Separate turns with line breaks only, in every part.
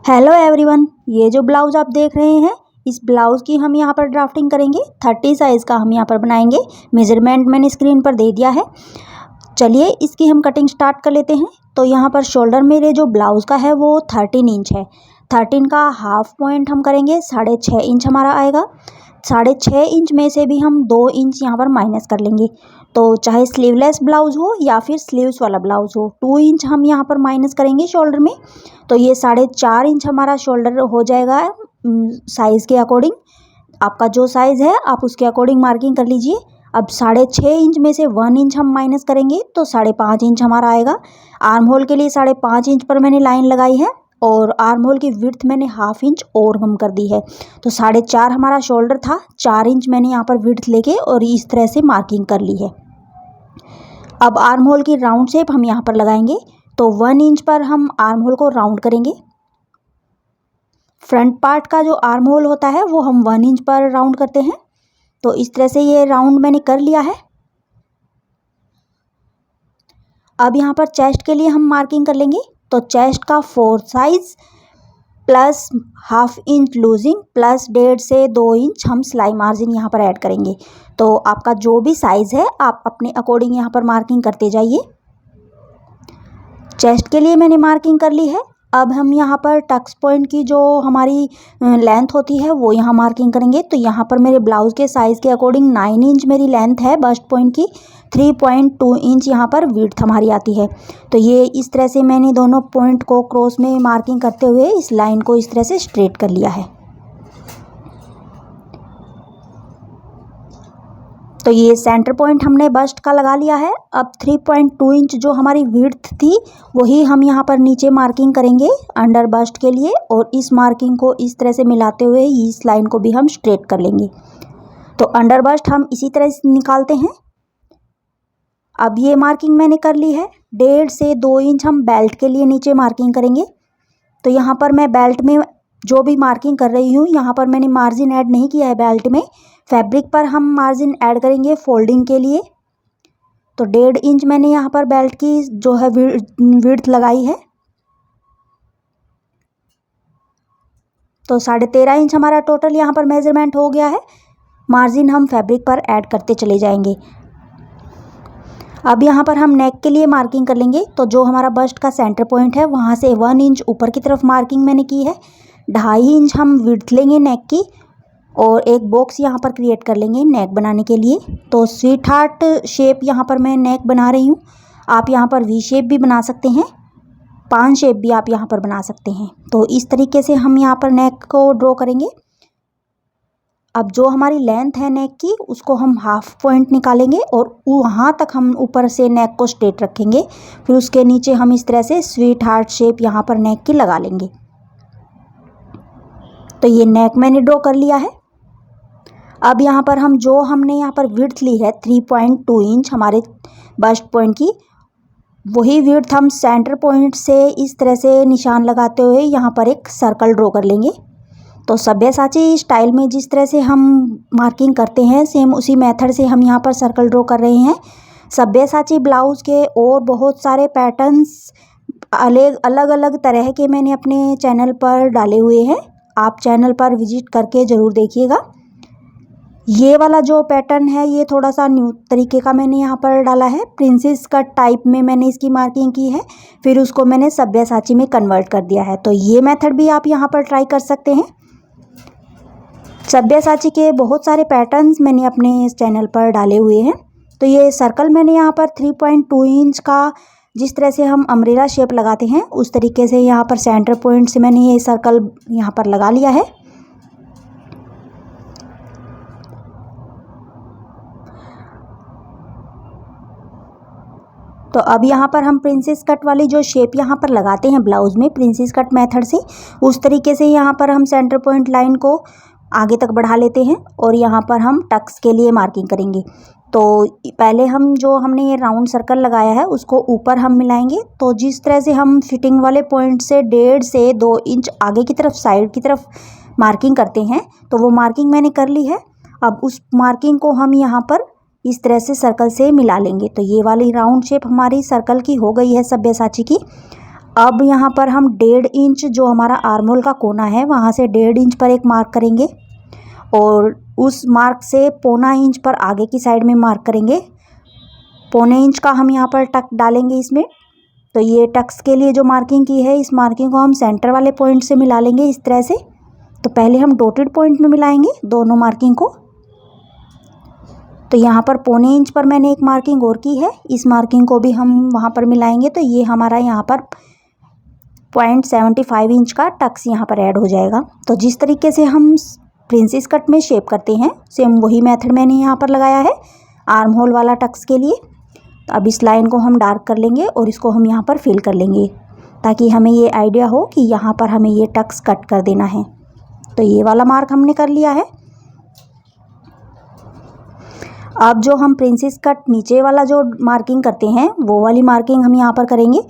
Hello everyone, ये जो blouse आप देख रहे हैं इस ब्लाउज़ की हम यहाँ पर ड्राफ्टिंग करेंगे। 30 साइज़ का हम यहाँ पर बनाएंगे। मेज़रमेंट मैंने स्क्रीन पर दे दिया है। चलिए इसकी हम कटिंग स्टार्ट कर लेते हैं। तो यहाँ पर शोल्डर मेरे जो ब्लाउज़ का है वो 13 इंच है। 13 का हाफ पॉइंट हम करेंगे 6.5 इंच हमारा आएगा। 6.5 इंच में से भी हम 2 इंच यहाँ पर माइनस कर लेंगे। तो चाहे स्लीवलेस ब्लाउज़ हो या फिर स्लीव्स वाला ब्लाउज़ हो, 2 इंच हम यहाँ पर माइनस करेंगे शोल्डर में। तो ये 4.5 इंच हमारा शोल्डर हो जाएगा साइज़ के अकॉर्डिंग। आपका जो साइज़ है आप उसके अकॉर्डिंग मार्किंग कर लीजिए। अब 6.5 इंच में से 1 इंच हम माइनस करेंगे तो 5.5 इंच हमारा आएगा। आर्म होल के लिए 5.5 इंच पर मैंने लाइन लगाई है और आर्म होल की विड्थ मैंने हाफ इंच और कम कर दी है। तो 4.5 हमारा शोल्डर था, 4 इंच मैंने यहाँ पर विड्थ लेके और इस तरह से मार्किंग कर ली है। अब आर्म होल की राउंड शेप हम यहाँ पर लगाएंगे। तो 1 इंच पर हम आर्म होल को राउंड करेंगे। फ्रंट पार्ट का जो आर्म होल होता है वो हम 1 इंच पर राउंड करते हैं। तो इस तरह से ये राउंड मैंने कर लिया है। अब यहाँ पर चेस्ट के लिए हम मार्किंग कर लेंगे। तो चेस्ट का 4 size plus half inch losing plus 1.5 से 2 इंच हम सिलाई मार्जिन यहाँ पर ऐड करेंगे। तो आपका जो भी साइज़ है आप अपने अकॉर्डिंग यहाँ पर मार्किंग करते जाइए। चेस्ट के लिए मैंने मार्किंग कर ली है। अब हम यहाँ पर टक्स पॉइंट की जो हमारी लेंथ होती है वो यहाँ मार्किंग करेंगे। तो यहाँ पर मेरे ब्लाउज़ के साइज़ के अकॉर्डिंग 9 इंच मेरी लेंथ है बस्ट पॉइंट की। 3.2 इंच यहाँ पर विड्थ हमारी आती है। तो ये इस तरह से मैंने दोनों पॉइंट को क्रॉस में मार्किंग करते हुए इस लाइन को इस तरह से स्ट्रेट कर लिया है। तो ये सेंटर पॉइंट हमने बस्ट का लगा लिया है। अब 3.2 इंच जो हमारी विड्थ थी वही हम यहाँ पर नीचे मार्किंग करेंगे अंडर बस्ट के लिए और इस मार्किंग को इस तरह से मिलाते हुए इस लाइन को भी हम स्ट्रेट कर लेंगे। तो अंडर बस्ट हम इसी तरह से निकालते हैं। अब ये मार्किंग मैंने कर ली है। 1.5 से 2 इंच हम बेल्ट के लिए नीचे मार्किंग करेंगे। तो यहाँ पर मैं बेल्ट में जो भी मार्किंग कर रही हूँ यहाँ पर मैंने मार्जिन ऐड नहीं किया है बेल्ट में। फैब्रिक पर हम मार्जिन ऐड करेंगे फोल्डिंग के लिए। तो 1.5 इंच मैंने यहाँ पर बेल्ट की जो है विड्थ लगाई है। तो 13.5 इंच हमारा टोटल यहाँ पर मेजरमेंट हो गया है। मार्जिन हम फैब्रिक पर ऐड करते चले जाएंगे। अब यहाँ पर हम नेक के लिए मार्किंग कर लेंगे। तो जो हमारा बस्ट का सेंटर पॉइंट है वहाँ से 1 इंच ऊपर की तरफ मार्किंग मैंने की है। 2.5 इंच हम विड्थ लेंगे नेक की और एक बॉक्स यहाँ पर क्रिएट कर लेंगे नेक बनाने के लिए। तो स्वीट हार्ट शेप यहाँ पर मैं नेक बना रही हूँ। आप यहाँ पर वी शेप भी बना सकते हैं, पान शेप भी आप यहाँ पर बना सकते हैं। तो इस तरीके से हम यहाँ पर नेक को ड्रॉ करेंगे। अब जो हमारी लेंथ है नेक की उसको हम हाफ पॉइंट निकालेंगे और वहाँ तक हम ऊपर से नेक को स्ट्रेट रखेंगे। फिर उसके नीचे हम इस तरह से स्वीट हार्ट शेप यहाँ पर नेक की लगा लेंगे। तो ये नेक मैंने ड्रॉ कर लिया है। अब यहाँ पर हम जो हमने यहाँ पर विड्थ ली है 3.2 इंच हमारे बस्ट पॉइंट की, वही विड्थ हम सेंटर पॉइंट से इस तरह से निशान लगाते हुए यहाँ पर एक सर्कल ड्रॉ कर लेंगे। तो सब्यासाची स्टाइल में जिस तरह से हम मार्किंग करते हैं सेम उसी मेथड से हम यहाँ पर सर्कल ड्रॉ कर रहे हैं। सब्यासाची ब्लाउज़ के और बहुत सारे पैटर्न्स अलग अलग तरह के मैंने अपने चैनल पर डाले हुए हैं। आप चैनल पर विजिट करके ज़रूर देखिएगा। ये वाला जो पैटर्न है ये थोड़ा सा न्यू तरीके का मैंने यहाँ पर डाला है। प्रिंसेस कट टाइप में मैंने इसकी मार्किंग की है, फिर उसको मैंने सब्यासाची में कन्वर्ट कर दिया है। तो ये मेथड भी आप यहाँ पर ट्राई कर सकते हैं। सब्यासाची के बहुत सारे पैटर्न्स मैंने अपने इस चैनल पर डाले हुए हैं। तो ये सर्कल मैंने यहाँ पर 3.2 इंच का जिस तरह से हम अम्ब्रेला शेप लगाते हैं उस तरीके से यहाँ पर सेंटर पॉइंट से मैंने ये सर्कल यहाँ पर लगा लिया है। तो अब यहाँ पर हम प्रिंसेस कट वाली जो शेप यहाँ पर लगाते हैं ब्लाउज़ में प्रिंसेस कट मेथड से, उस तरीके से यहाँ पर हम सेंटर पॉइंट लाइन को आगे तक बढ़ा लेते हैं और यहाँ पर हम टक्स के लिए मार्किंग करेंगे। तो पहले हम जो हमने ये राउंड सर्कल लगाया है उसको ऊपर हम मिलाएंगे। तो जिस तरह से हम फिटिंग वाले पॉइंट से 1.5 से 2 इंच आगे की तरफ साइड की तरफ मार्किंग करते हैं तो वो मार्किंग मैंने कर ली है। अब उस मार्किंग को हम यहाँ पर इस तरह से सर्कल से मिला लेंगे। तो ये वाली राउंड शेप हमारी सर्कल की हो गई है सब्यासाची की। अब यहाँ पर हम 1.5 इंच जो हमारा आर्महोल का कोना है वहाँ से 1.5 इंच पर एक मार्क करेंगे और उस मार्क से 0.25 इंच पर आगे की साइड में मार्क करेंगे। 0.25 इंच का हम यहाँ पर टक डालेंगे इसमें। तो ये टक्स के लिए जो मार्किंग की है, इस मार्किंग को हम सेंटर वाले पॉइंट से मिला लेंगे इस तरह से। तो पहले हम डॉटेड पॉइंट में मिलाएंगे दोनों मार्किंग को। तो यहाँ पर 0.25 इंच पर मैंने एक मार्किंग और की है, इस मार्किंग को भी हम वहाँ पर मिलाएंगे। तो ये हमारा यहाँ पर 0.75 इंच का टक्स यहाँ पर ऐड हो जाएगा। तो जिस तरीके से हम प्रिंसेस कट में शेप करते हैं, सेम वही मेथड मैंने यहाँ पर लगाया है आर्म होल वाला टक्स के लिए। तो अब इस लाइन को हम डार्क कर लेंगे और इसको हम यहाँ पर फिल कर लेंगे ताकि हमें ये आइडिया हो कि यहाँ पर हमें ये टक्स कट कर देना है। तो ये वाला मार्क हमने कर लिया है। अब जो हम प्रिंसेस कट नीचे वाला जो मार्किंग करते हैं वो वाली मार्किंग हम यहाँ पर करेंगे।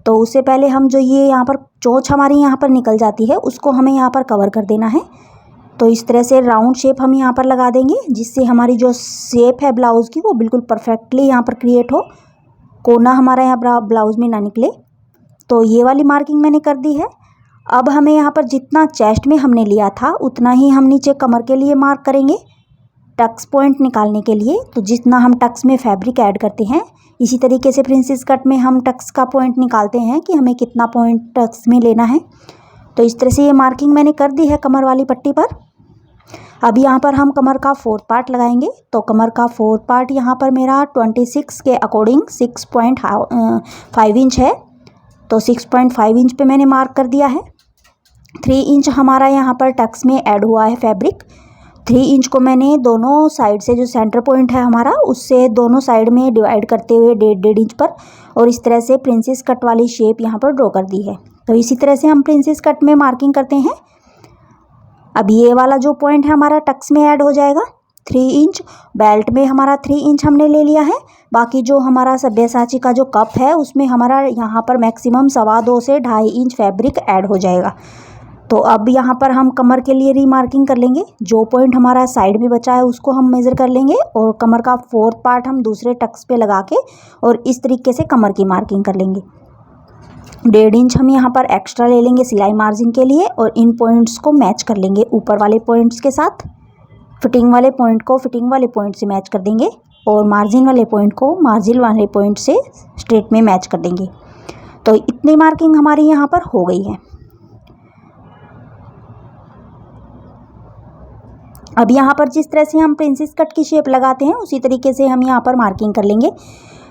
तो उससे पहले हम जो ये यहाँ पर चोंच हमारी यहाँ पर निकल जाती है उसको हमें यहाँ पर कवर कर देना है। तो इस तरह से राउंड शेप हम यहाँ पर लगा देंगे जिससे हमारी जो शेप है ब्लाउज़ की वो बिल्कुल परफेक्टली यहाँ पर क्रिएट हो, कोना हमारा यहाँ ब्लाउज़ में ना निकले। तो ये वाली मार्किंग मैंने कर दी है। अब हमें यहाँ पर जितना चेस्ट में हमने लिया था उतना ही हम नीचे कमर के लिए मार्क करेंगे टक्स पॉइंट निकालने के लिए। तो जितना हम टक्स में फैब्रिक ऐड करते हैं इसी तरीके से प्रिंसेस कट में हम टक्स का पॉइंट निकालते हैं कि हमें कितना पॉइंट टक्स में लेना है। तो इस तरह से ये मार्किंग मैंने कर दी है कमर वाली पट्टी पर। अब यहाँ पर हम कमर का 4th पार्ट लगाएंगे। तो कमर का 4th पार्ट यहाँ पर मेरा 26 के अकॉर्डिंग 6.5 इंच है। तो 6.5 इंच पे मैंने मार्क कर दिया है। 3 इंच हमारा यहाँ पर टक्स में ऐड हुआ है फैब्रिक। 3 इंच को मैंने दोनों साइड से जो सेंटर पॉइंट है हमारा उससे दोनों साइड में डिवाइड करते हुए 1.5 इंच पर और इस तरह से प्रिंसेस कट वाली शेप यहाँ पर ड्रॉ कर दी है। तो इसी तरह से हम प्रिंसेस कट में मार्किंग करते हैं। अब ये वाला जो पॉइंट है हमारा टक्स में ऐड हो जाएगा 3 इंच। बेल्ट में हमारा 3 इंच हमने ले लिया है। बाकी जो हमारा सब्यसाची का जो कप है उसमें हमारा यहाँ पर मैक्सिमम 2.25 से 2.5 इंच फैब्रिक ऐड हो जाएगा। तो अब यहाँ पर हम कमर के लिए रीमार्किंग कर लेंगे। जो पॉइंट हमारा साइड में बचा है उसको हम मेज़र कर लेंगे और कमर का 4th पार्ट हम दूसरे टक्स पे लगा के और इस तरीके से कमर की मार्किंग कर लेंगे। 1.5 इंच हम यहाँ पर एक्स्ट्रा ले लेंगे सिलाई मार्जिन के लिए और इन पॉइंट्स को मैच कर लेंगे ऊपर वाले पॉइंट्स के साथ। फिटिंग वाले पॉइंट को फिटिंग वाले पॉइंट से मैच कर देंगे और मार्जिन वाले पॉइंट को मार्जिन वाले पॉइंट से स्ट्रेट में मैच कर देंगे। तो इतनी मार्किंग हमारी यहाँ पर हो गई है। अब यहाँ पर जिस तरह से हम प्रिंसेस कट की शेप लगाते हैं उसी तरीके से हम यहाँ पर मार्किंग कर लेंगे।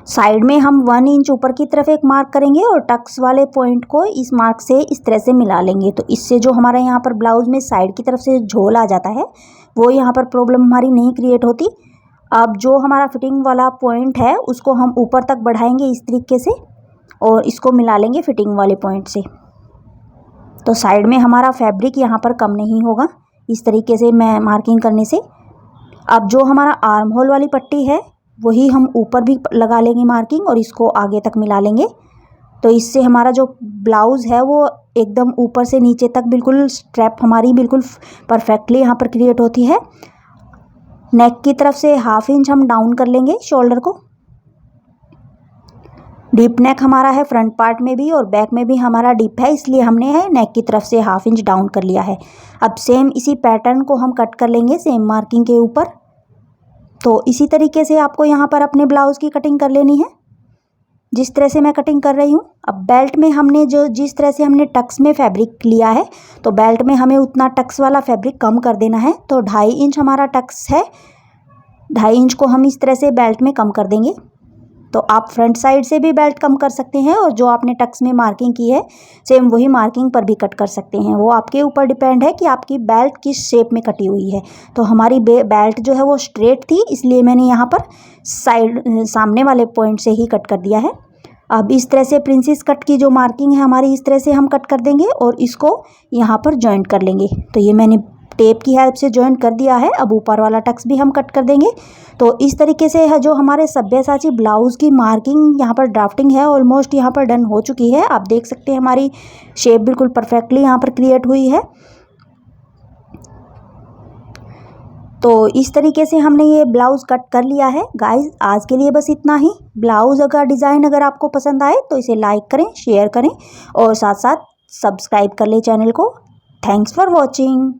साइड में हम 1 इंच ऊपर की तरफ एक मार्क करेंगे और टक्स वाले पॉइंट को इस मार्क से इस तरह से मिला लेंगे। तो इससे जो हमारा यहाँ पर ब्लाउज में साइड की तरफ से झोल आ जाता है वो यहाँ पर प्रॉब्लम हमारी नहीं क्रिएट होती। अब जो हमारा फिटिंग वाला पॉइंट है उसको हम ऊपर तक बढ़ाएंगे इस तरीके से और इसको मिला लेंगे फिटिंग वाले पॉइंट से। तो साइड में हमारा फैब्रिक यहाँ पर कम नहीं होगा इस तरीके से मैं मार्किंग करने से। अब जो हमारा आर्म होल वाली पट्टी है वही हम ऊपर भी लगा लेंगे मार्किंग और इसको आगे तक मिला लेंगे। तो इससे हमारा जो ब्लाउज़ है वो एकदम ऊपर से नीचे तक बिल्कुल स्ट्रैप हमारी बिल्कुल परफेक्टली यहाँ पर क्रिएट होती है। नेक की तरफ से 1/2 इंच हम डाउन कर लेंगे शोल्डर को। डीप नेक हमारा है फ्रंट पार्ट में भी और बैक में भी हमारा डीप है, इसलिए हमने है नेक की तरफ से 1/2 इंच डाउन कर लिया है। अब सेम इसी पैटर्न को हम कट कर लेंगे सेम मार्किंग के ऊपर। तो इसी तरीके से आपको यहाँ पर अपने ब्लाउज़ की कटिंग कर लेनी है जिस तरह से मैं कटिंग कर रही हूँ। अब बेल्ट में हमने जो जिस तरह से हमने टक्स में फैब्रिक लिया है तो बेल्ट में हमें उतना टक्स वाला फैब्रिक कम कर देना है। तो 2.5 इंच हमारा टक्स है, 2.5 इंच को हम इस तरह से बेल्ट में कम कर देंगे। तो आप फ्रंट साइड से भी बेल्ट कम कर सकते हैं और जो आपने टक्स में मार्किंग की है सेम वही मार्किंग पर भी कट कर सकते हैं। वो आपके ऊपर डिपेंड है कि आपकी बेल्ट किस शेप में कटी हुई है। तो हमारी बेल्ट जो है वो स्ट्रेट थी इसलिए मैंने यहाँ पर साइड सामने वाले पॉइंट से ही कट कर दिया है। अब इस तरह से प्रिंसेस कट की जो मार्किंग है हमारी इस तरह से हम कट कर देंगे और इसको यहाँ पर जॉइंट कर लेंगे। तो ये मैंने टेप की हेल्प से जॉइंट कर दिया है। अब ऊपर वाला टक्स भी हम कट कर देंगे। तो इस तरीके से है जो हमारे सब्यसाची ब्लाउज़ की मार्किंग यहाँ पर ड्राफ्टिंग है ऑलमोस्ट यहाँ पर डन हो चुकी है। आप देख सकते हैं हमारी शेप बिल्कुल परफेक्टली यहाँ पर क्रिएट हुई है। तो इस तरीके से हमने ये ब्लाउज़ कट कर लिया है गाइस। आज के लिए बस इतना ही। ब्लाउज़ अगर डिज़ाइन अगर आपको पसंद आए तो इसे लाइक करें, शेयर करें और साथ साथ सब्सक्राइब कर लें चैनल को। Thanks for watching.